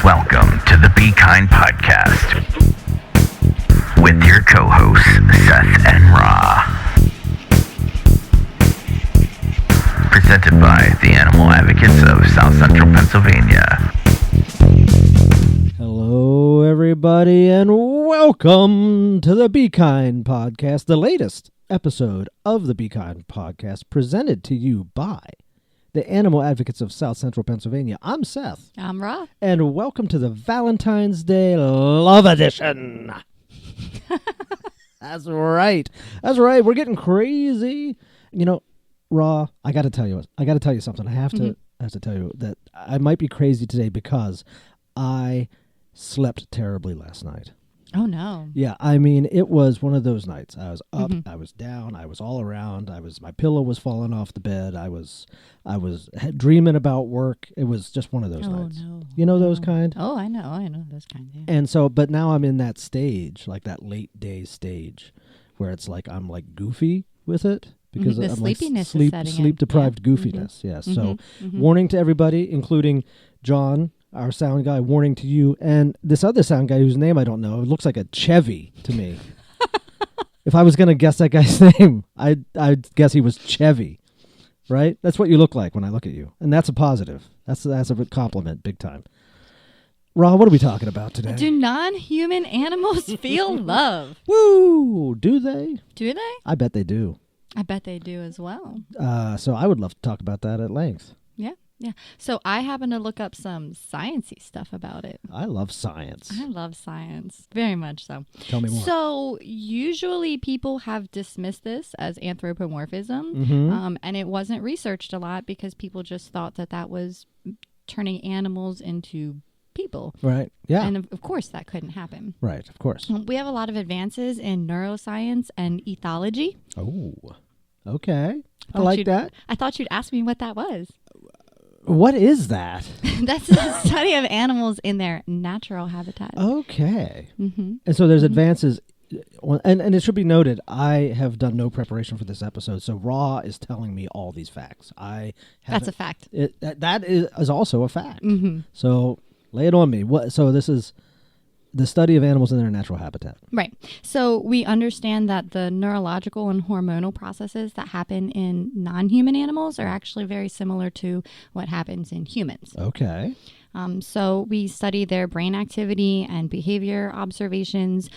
Welcome to the Be Kind Podcast with your co-hosts, Seth and Ra. Presented by the Animal Advocates of South Central Pennsylvania. Hello, everybody, and welcome to the Be Kind Podcast, the latest episode of the Be Kind Podcast, presented to you by the Animal Advocates of South Central Pennsylvania. I'm Seth. I'm Ra. And welcome to the Valentine's Day Love Edition. That's right. That's right. We're getting crazy. You know, Ra, I got to tell you something. I have to tell you that I might be crazy today because I slept terribly last night. Oh, no. Yeah, I mean, it was one of those nights. I was up, I was down, I was all around. My pillow was falling off the bed. I was dreaming about work. It was just one of those nights. No. You know those kind? Oh, I know those kind. Yeah. And so, but now I'm in that stage, like that late day stage, where it's like I'm like goofy with it because The I'm sleepiness like is setting in. sleep deprived goofiness. Yes. So, warning to everybody, including John, our sound guy, warning to you, and this other sound guy whose name I don't know. It looks like a Chevy to me. If I was going to guess that guy's name, I'd guess he was Chevy, right? That's what you look like when I look at you, and that's a positive. That's a compliment, big time. Ra, what are we talking about today? Do non-human animals feel love? Woo! Do they? Do they? I bet they do. I bet they do as well. So I would love to talk about that at length. Yeah. So I happen to look up some sciencey stuff about it. I love science. I love science. Very much so. Tell me more. So usually people have dismissed this as anthropomorphism, and it wasn't researched a lot because people just thought that was turning animals into people. Right. Yeah. And of course that couldn't happen. Right. Of course. We have a lot of advances in neuroscience and ethology. Oh, okay. I like that. I thought you'd ask me what that was. What is that? That's the study of animals in their natural habitat. Okay. And so there's advances, and it should be noted, I have done no preparation for this episode, so Ra is telling me all these facts. That's a fact. That is also a fact. So lay it on me. So this is the study of animals in their natural habitat. Right. So we understand that the neurological and hormonal processes that happen in non-human animals are actually very similar to what happens in humans. Okay. So we study their brain activity and behavior observations.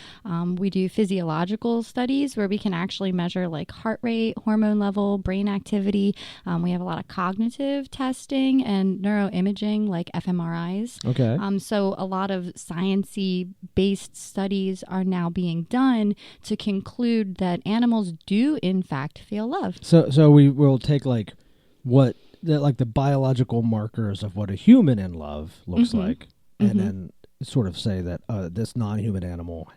We do physiological studies where we can actually measure like heart rate, hormone level, brain activity. We have a lot of cognitive testing and neuroimaging like fMRIs. Okay. So a lot of sciencey based studies are now being done to conclude that animals do in fact feel love. So we will take like the biological markers of what a human in love looks like, and then sort of say that this non-human animal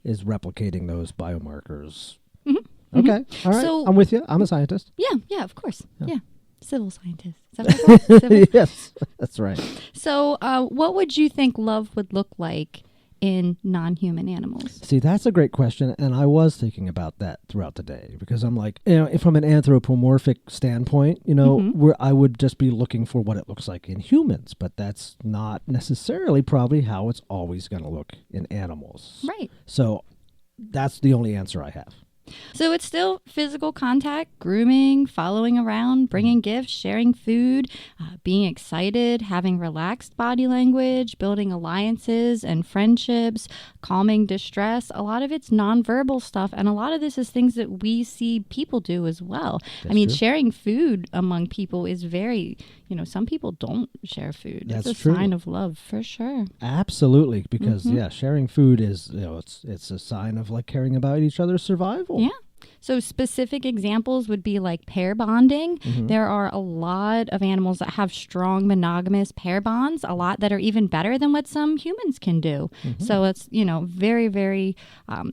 is replicating those biomarkers. Okay, all right, So, I'm with you. I'm a scientist. Yeah, of course. Yeah. Civil scientist. Is that what it's called? Civil? Yes, that's right. So what would you think love would look like in non-human animals? See, that's a great question, and I was thinking about that throughout the day because I'm like, from an anthropomorphic standpoint, where I would just be looking for what it looks like in humans, but that's not necessarily probably how it's always going to look in animals. Right. So that's the only answer I have. So it's still physical contact, grooming, following around, bringing gifts, sharing food, being excited, having relaxed body language, building alliances and friendships, calming distress. A lot of it's nonverbal stuff, and a lot of this is things that we see people do as well. That's true. Sharing food among people is very, some people don't share food. That's it's a true. sign of love for sure. Absolutely, because sharing food is it's a sign of like caring about each other's survival. Yeah. So specific examples would be like pair bonding. There are a lot of animals that have strong monogamous pair bonds, a lot that are even better than what some humans can do. So it's, very, very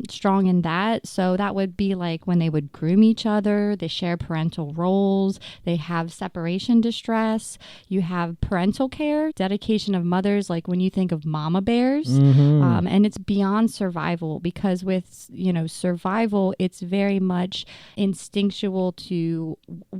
strong in that. So that would be like when they would groom each other, they share parental roles, they have separation distress, you have parental care, dedication of mothers, like when you think of mama bears, and it's beyond survival because with, survival, it's very much much instinctual to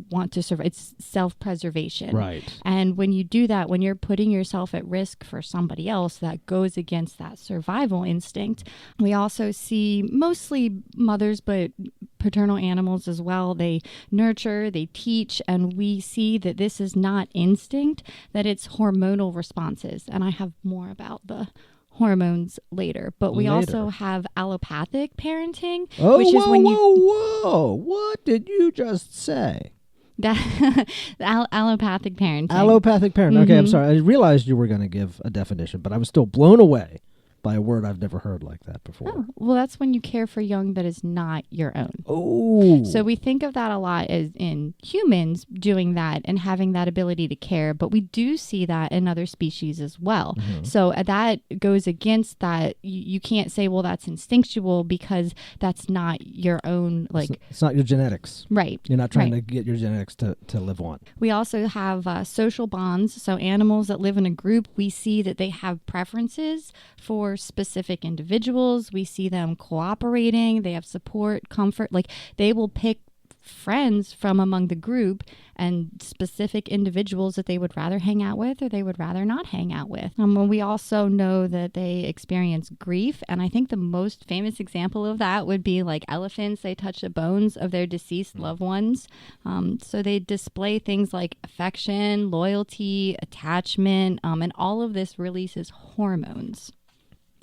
want to survive. It's self-preservation. Right. And when you do that, when you're putting yourself at risk for somebody else, that goes against that survival instinct. We also see mostly mothers, but paternal animals as well. They nurture, they teach, and we see that this is not instinct, that it's hormonal responses. And I have more about the hormones later, but we also have allopathic parenting, which is when you whoa, what did you just say? Allopathic parenting. Allopathic parenting. Okay, I'm sorry. I realized you were going to give a definition, but I was still blown away by a word I've never heard like that before. Oh, well, that's when you care for young that is not your own. Oh. So we think of that a lot as in humans doing that and having that ability to care, but we do see that in other species as well. So that goes against that. You can't say, well, that's instinctual because that's not your own, like... It's not your genetics. Right. You're not trying to get your genetics to live on. We also have social bonds. So animals that live in a group, we see that they have preferences for specific individuals. We see them cooperating. They have support, comfort. Like they will pick friends from among the group and specific individuals that they would rather hang out with or they would rather not hang out with. We also know that they experience grief. And I think the most famous example of that would be like elephants. They touch the bones of their deceased loved ones. So they display things like affection, loyalty, attachment, and all of this releases hormones.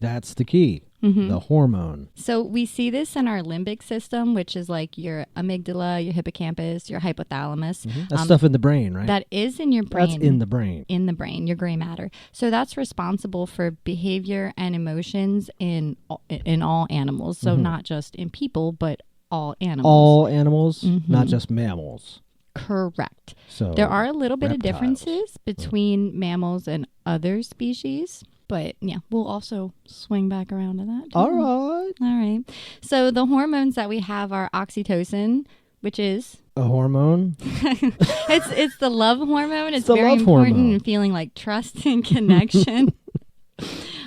That's the key, the hormone. So we see this in our limbic system, which is like your amygdala, your hippocampus, your hypothalamus. That's stuff in the brain, right? That is in your brain. That's in the brain. In the brain, your gray matter. So that's responsible for behavior and emotions in all animals. So not just in people, but all animals. All animals, not just mammals. Correct. So there are a little bit of reptiles. differences between mammals and other species. But yeah, we'll also swing back around to that. All right. All right. So the hormones that we have are oxytocin, which is a hormone. it's the love hormone. It's the very love important hormone. in feeling like trust and connection.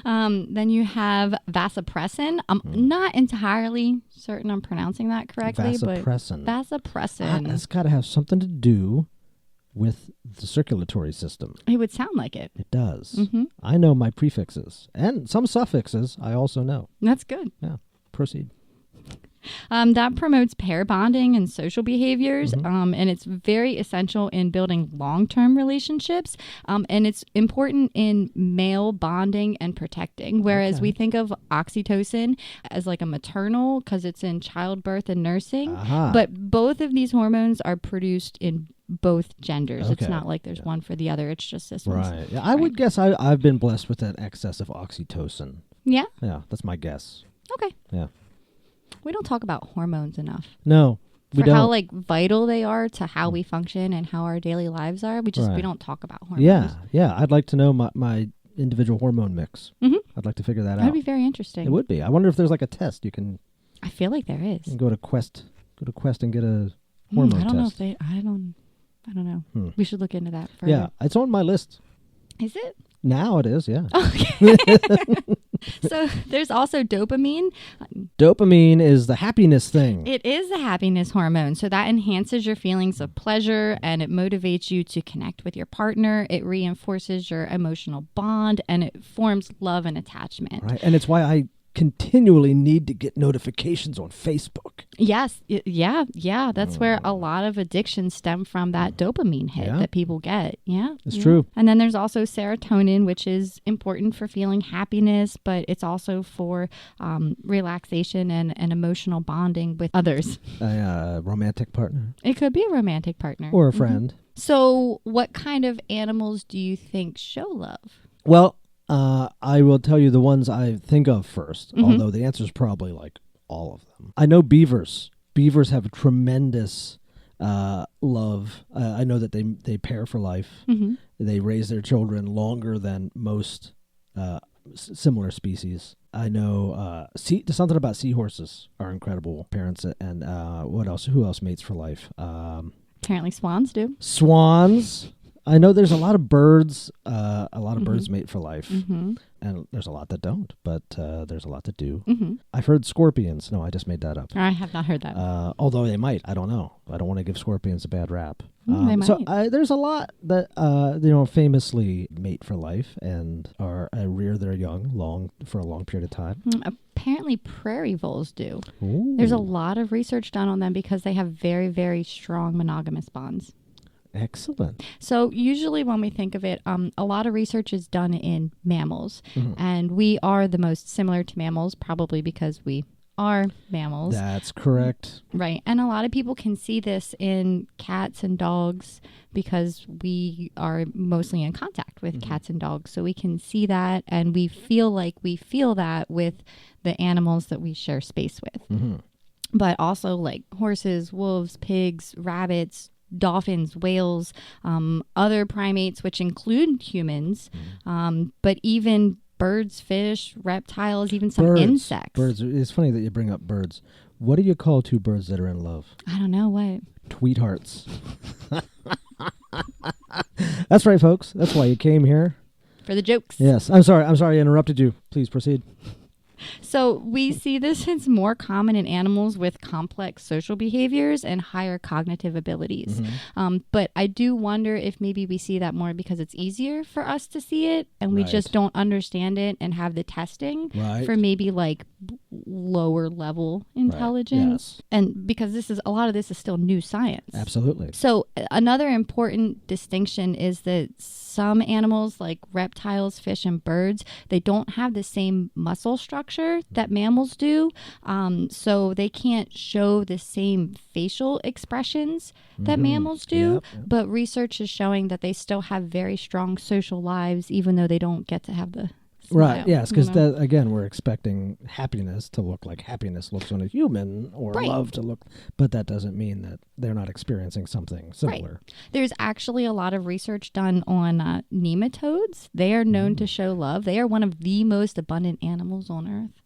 Then you have vasopressin. I'm not entirely certain I'm pronouncing that correctly, Vasopressin. but vasopressin. That's got to have something to do with the circulatory system. It would sound like it. It does. I know my prefixes and some suffixes I also know. That's good. Yeah. Proceed. That promotes pair bonding and social behaviors, and it's very essential in building long-term relationships, and it's important in male bonding and protecting, whereas we think of oxytocin as like a maternal because it's in childbirth and nursing, but both of these hormones are produced in both genders. Okay. It's not like there's one for the other. It's just this one. Right. Yeah, I would guess I've been blessed with that excess of oxytocin. Yeah? Yeah, that's my guess. Okay. Yeah. We don't talk about hormones enough. No, we for don't. how like vital they are to how we function and how our daily lives are. We don't talk about hormones. Yeah. I'd like to know my individual hormone mix. I'd like to figure that out. That'd be very interesting. It would be. I wonder if there's like a test you can. I feel like there is. You can go to Quest and get a hormone I don't know if test. they. I don't know. We should look into that further. Yeah, it's on my list. Is it? Now it is. Yeah. Okay. So there's also dopamine. Dopamine is the happiness thing. It is a happiness hormone. So that enhances your feelings of pleasure and it motivates you to connect with your partner. It reinforces your emotional bond and it forms love and attachment. Right. And it's why I continually need to get notifications on Facebook. Yes. Yeah. That's where a lot of addictions stem from that dopamine hit that people get. Yeah. It's true. And then there's also serotonin, which is important for feeling happiness, but it's also for relaxation and emotional bonding with others. A romantic partner. It could be a romantic partner. Or a friend. So what kind of animals do you think show love? Well, I will tell you the ones I think of first, although the answer is probably like all of them. I know beavers. Beavers have a tremendous love. I know that they pair for life. They raise their children longer than most similar species. I know something about seahorses are incredible parents. And what else? Who else mates for life? Apparently swans do. Swans. I know there's a lot of birds. A lot of birds mate for life, and there's a lot that don't. But there's a lot that do. I've heard scorpions. No, I just made that up. I have not heard that. Although they might. I don't know. I don't want to give scorpions a bad rap. They might. So there's a lot that famously mate for life and rear their young for a long period of time. Apparently, prairie voles do. Ooh. There's a lot of research done on them because they have very, very strong monogamous bonds. Excellent. So usually when we think of it, a lot of research is done in mammals, and we are the most similar to mammals, probably because we are mammals. That's correct. Right. And a lot of people can see this in cats and dogs because we are mostly in contact with cats and dogs. So we can see that, and we feel like we feel that with the animals that we share space with. But also like horses, wolves, pigs, rabbits, dolphins, whales, other primates, which include humans, but even birds, fish, reptiles, even some insects. Birds. It's funny that you bring up birds. What do you call two birds that are in love? I don't know what. Tweethearts. That's right, folks. That's why you came here. For the jokes. Yes. I'm sorry I interrupted you. Please proceed. So we see this as more common in animals with complex social behaviors and higher cognitive abilities. But I do wonder if maybe we see that more because it's easier for us to see it and we just don't understand it and have the testing for maybe like lower level intelligence. Yes. And because a lot of this is still new science. Absolutely. So another important distinction is that some animals like reptiles, fish, and birds, they don't have the same muscle structure that mammals do. So they can't show the same facial expressions that mammals do. Yep. But research is showing that they still have very strong social lives, even though they don't get to have the smile. Right, yes, because again, we're expecting happiness to look like happiness looks on a human, or love to look, but that doesn't mean that they're not experiencing something similar. Right. There's actually a lot of research done on nematodes. They are known to show love. They are one of the most abundant animals on Earth.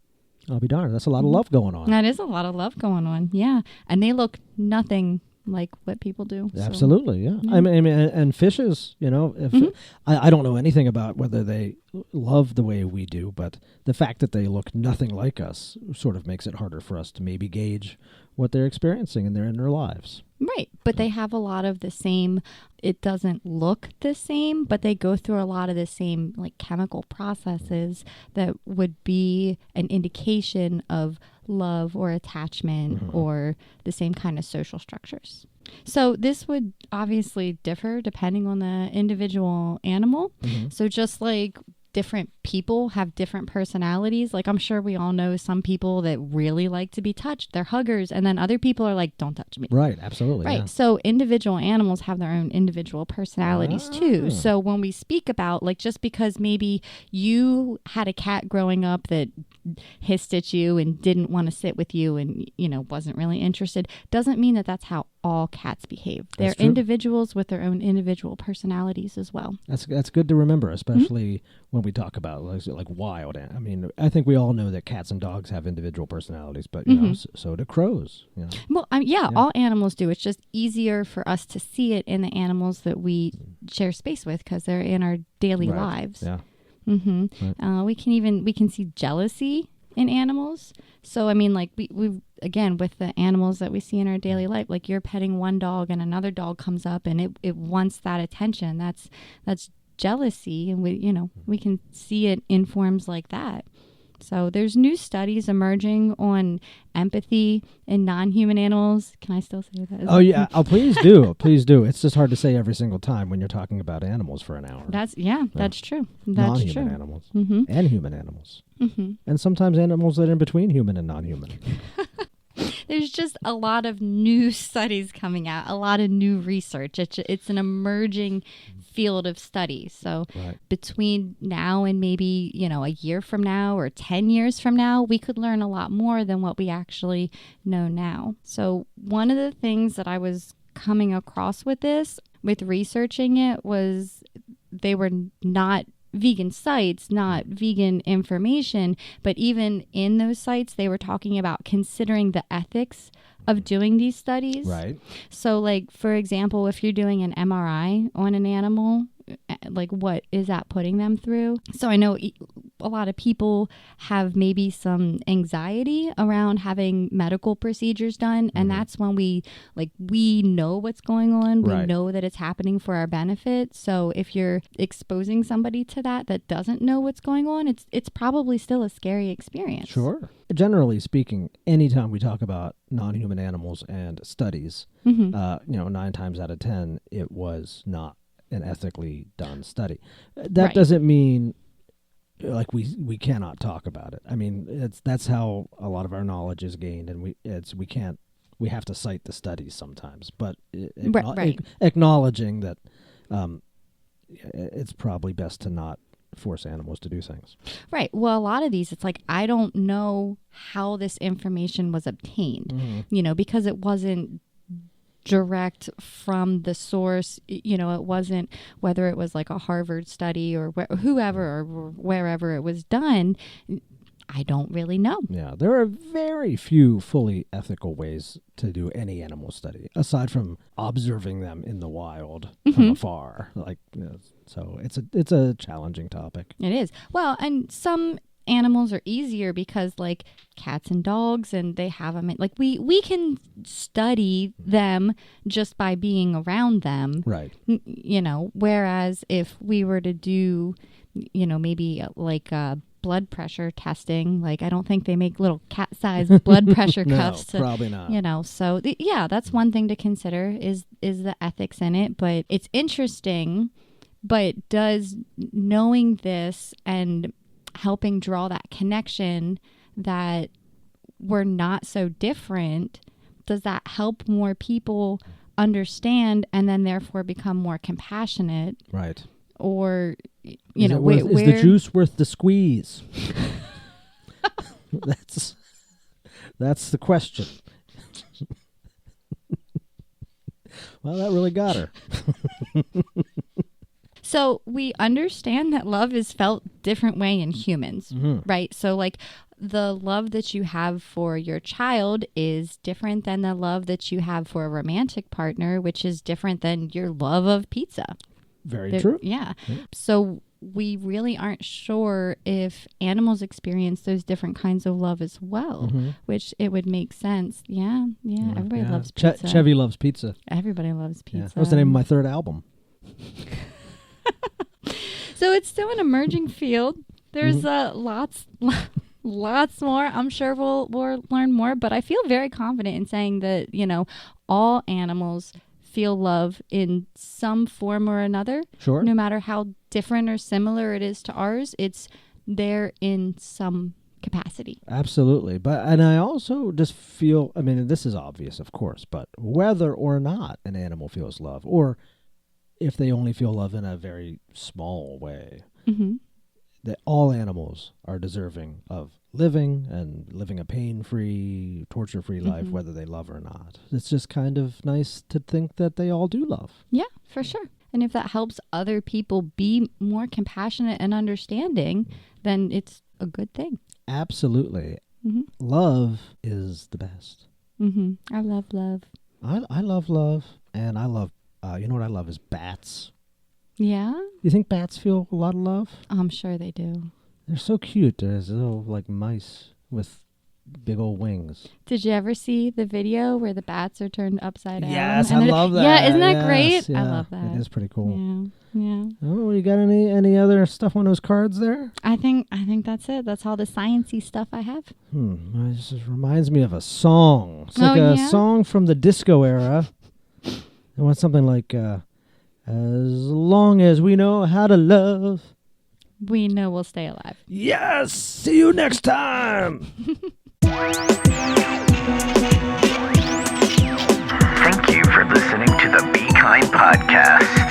I'll be darned. That's a lot of love going on. That is a lot of love going on, yeah. And they look nothing like what people do. Absolutely, yeah. I mean, and fishes, if I don't know anything about whether they love the way we do, but the fact that they look nothing like us sort of makes it harder for us to maybe gauge what they're experiencing in their lives. Right, but they have a lot of the same, it doesn't look the same, but they go through a lot of the same like chemical processes that would be an indication of love or attachment or the same kind of social structures. So this would obviously differ depending on the individual animal. So just like different people have different personalities. Like I'm sure we all know some people that really like to be touched. They're huggers. And then other people are like, don't touch me. Right. Absolutely. Right. Yeah. So individual animals have their own individual personalities too. So when we speak about like, just because maybe you had a cat growing up that hissed at you and didn't want to sit with you and, wasn't really interested, doesn't mean that that's how all cats behave. They're individuals with their own individual personalities as well. That's good to remember, especially when we talk about like wild. I mean, I think we all know that cats and dogs have individual personalities, but so do crows. Well, all animals do. It's just easier for us to see it in the animals that we share space with because they're in our daily lives. Yeah. Right. We can see jealousy in animals. So I mean, like we again with the animals that we see in our daily life, like you're petting one dog and another dog comes up and it wants that attention. That's jealousy, and we can see it in forms like that. So there's new studies emerging on empathy in non-human animals. Can I still say that? Oh yeah. Oh, please do. Please do. It's just hard to say every single time when you're talking about animals for an hour. That's true. That's non-human animals and human animals. And sometimes animals that are in between human and non-human. There's just a lot of new studies coming out, a lot of new research. It's an emerging field of study. So between now and maybe, a year from now or 10 years from now, we could learn a lot more than what we actually know now. So one of the things that I was coming across with researching it, was they were not vegan sites, not vegan information, but even in those sites, they were talking about considering the ethics of doing these studies. Right. So, like, for example, if you're doing an MRI on an animal, like, what is that putting them through? So I know a lot of people have maybe some anxiety around having medical procedures done. And that's when we know what's going on. We Right. know that it's happening for our benefit. So if you're exposing somebody to that doesn't know what's going on, it's probably still a scary experience. Sure. Generally speaking, anytime we talk about non-human animals and studies, 9 times out of 10, it was not an ethically done study. That Right. doesn't mean like we cannot talk about it. I mean, that's how a lot of our knowledge is gained, and we have to cite the studies sometimes. But Right. acknowledging that it's probably best to not force animals to do things. Right. Well, a lot of these, it's like, I don't know how this information was obtained, because it wasn't direct from the source. It wasn't, whether it was like a Harvard study or whoever or wherever it was done. I don't really know. Yeah, there are very few fully ethical ways to do any animal study, aside from observing them in the wild from afar. So it's a challenging topic. It is. Well, and some animals are easier because, like, cats and dogs, and they have them. Like, we can study them just by being around them. Right. Whereas if we were to do, maybe like blood pressure testing, like, I don't think they make little cat-sized blood pressure cuffs. No, probably not. So that's one thing to consider is the ethics in it. But it's interesting. But does knowing this and helping draw that connection that we're not so different, does that help more people understand and then therefore become more compassionate? Right. Or, Is the juice worth the squeeze? That's the question. Well, that really got her. So we understand that love is felt different way in humans, right? So, like, the love that you have for your child is different than the love that you have for a romantic partner, which is different than your love of pizza. Very true. Yeah. So we really aren't sure if animals experience those different kinds of love as well, which it would make sense. Yeah. Everybody loves pizza. Chevy loves pizza. Everybody loves pizza. Yeah. That was the name of my third album. So it's still an emerging field. There's lots more. I'm sure we'll learn more, but I feel very confident in saying that, all animals feel love in some form or another. Sure. No matter how different or similar it is to ours, it's there in some capacity. Absolutely. And I also just feel, I mean, this is obvious, of course, but whether or not an animal feels love, or if they only feel love in a very small way, that all animals are deserving of living a pain-free, torture-free life, whether they love or not. It's just kind of nice to think that they all do love. Yeah, for sure. And if that helps other people be more compassionate and understanding, then it's a good thing. Absolutely. Love is the best. I love love. I love love, and I love, you know what I love is bats. Yeah? You think bats feel a lot of love? I'm sure they do. They're so cute. They're little, like, mice with big old wings. Did you ever see the video where the bats are turned upside down? Yes, I love that. Yeah, isn't that great? Yeah, I love that. It is pretty cool. Yeah. Oh, you got any other stuff on those cards there? I think that's it. That's all the sciencey stuff I have. It just reminds me of a song. It's like a song from the disco era. It went something like, as long as we know how to love, we know we'll stay alive. Yes! See you next time! Thank you for listening to the Be Kind Podcast.